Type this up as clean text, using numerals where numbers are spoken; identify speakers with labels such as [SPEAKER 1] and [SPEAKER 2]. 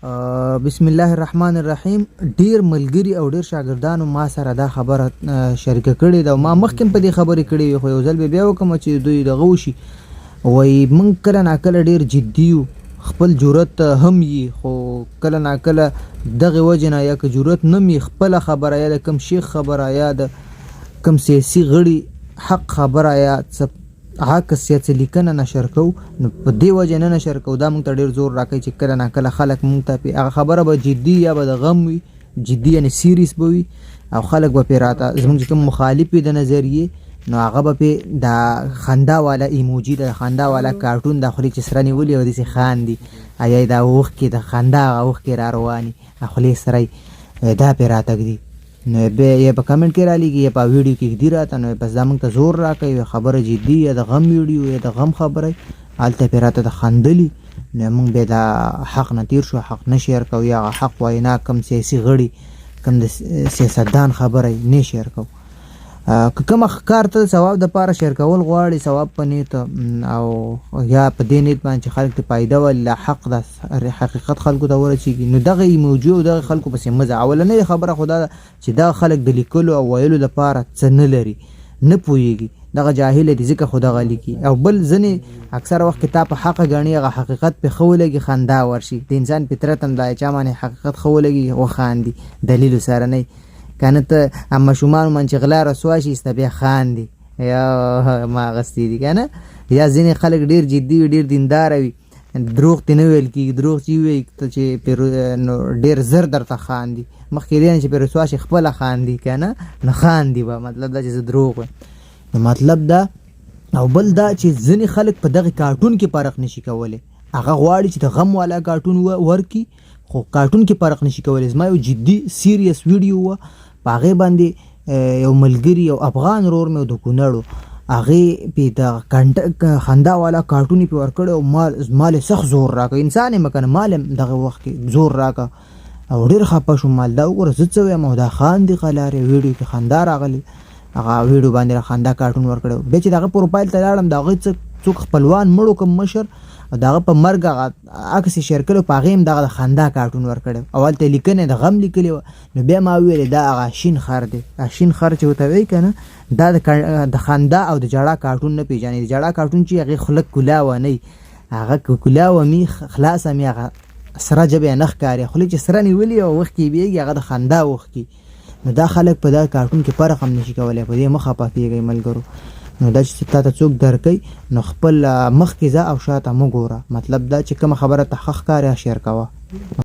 [SPEAKER 1] بسم الله الرحمن الرحیم. ډیر ملګری او ډیر شاګردانو ما سره دا خبره شریکه کړې ده. ما مخکې په دې خبرې کړې وي، خو یو ځل بیا وکړم چې دوی دغه وشي. وایي موږ کله ناکله ډیر جدي یو، خپل جرأت هم وي، خو کله ناکله دغه وجې نه یا که جرأت نه وي، خپله خبره یا د کوم شیخ خبره یا د کوم سیاسي غړي حق خبره یا څه عکس یا څه لیکنه نشر کوو، نو په دې وجې نه نشر کوو. دا موږ ته ډېر زور راکوي چې کله ناکله خلک موږ ته هغه خبره به جدي یا به د غم وي، جدي یعنې سیریس به وي، او خلک به پرې راته زموږ چې کوم مخالف وي د نظریې، نو هغه به پرې د خندا والا ایموجي، د خندا والا کارټون د خولې چې سره نیولي او داسې خاندي، یا دا اوښکې د خندا هغه اوښکې را رواني خولې سره دا پرې راتږدي. نو بیا یا په کمنټ کې را لیږي یا په ویډیو کې ږدي راته، نو بس دا موږ ته زور راکوي خبره جدي یا د غم ویډیو یا د غم خبره هلته پرې راته د خندلي، نو موږ بیا د حق نه تیر شو، حق نه شیر کوو، یا هغه حق وینا کم سیاسي غړي کم د سیاستدان خبره نه شیر کوو. که کوم کار ته ثواب دپاره شیر کول غواړي، ثواب په نیت او یا په دې نیت باندې چې خلک ته فایده ولله حق د حقیقت خلکو ته ورسېږي، نو دغه ایموجي او دغه خلکو پسې مه ځه. اولنۍ خبره خو دا ده چې دغه خلک د لیکلو او ویلو دپاره څه نه لري، نه پوهېږي، دغه جاهله دي ځکه خو دغه لیکي. او بل ځینې اکثره وخت کې تا په حقه ګڼي، هغه حقیقت پې ښه ولګي خندا ورشي. د انسان فطرت هم دا چا باندې حقیقت ښه ولګي وخاندي دلیلو سره نه، کنه ته ماشومان من چې غلا رسوا شي سته بیا خاندي یا ما اغستې دي کنه. یا ځینې خلک ډېر جدي وي، ډېر دینداره وي، دروغ ته نه ویل کېږي، دروغ چې ووایي چې نو ډېر زر درته خاندي، مخکې دې نه چې پرې رسوا شي خپله خاندي کنه، نو خاندي به مطلب دا چې زه دروغ وایم. نو مطلب دا. او بل دا چې ځینې خلک په دغه کارټون کې فرق نشي کولی، هغه غواړي چې د غم والا کارټون ورکي، خو کارټون کې فرق نشي کولی. زما یو جدي سیریس ویډیو وه، په هغې باندې یو ملګري یو افغان رور مې د کونړو هغې پې د خندا والا کارټون یې پې ورکړی او مال یې سخت زور راکړ. انسان یم که نه، مال یم دغه وخت کې زور راکړه او ډېر خفه شوم. مال دا وګوره زه څه ویم او دا خاندي قلارې ویډیو کې خندا راغلی، هغه ویډیو باندې را خندا کارټون ورکړی. بیا چې د هغه پروفایل ته لاړم، د هغې څوک خپلوان مړو کوم مشر او د هغه په مرګ هغه عکس یې شیر کړی، په هغې هم دغه د خندا کارټون ورکړی او هلته لیکنه د غم لیکلې وه. نو بیا ما وویلې دا هغه اشین خر دی، اشین خر چې ورته وایي که نه، دا د خندا او د ژړا کارټون نه پېژني. د ژړا کارټون چې هغې خوله کولا ونه، هغه که کولا ومي خلاصه مې هغه سره ژبه یې نه ښکاري، خولې چې سره نیولي او اوښکې یې بهېږي، هغه د خندا اوښکې. نو دا خلک په دغه کارټون کې فرق هم نشي کولی. په دې مه خفه کېږئ ملګرو. نو دا چې تا ته څوک درکوي، نو خپل مخکې ځه او شاته مه ګوره. مطلب دا چې کومه خبره ته ښه ښکاري شیر کوه.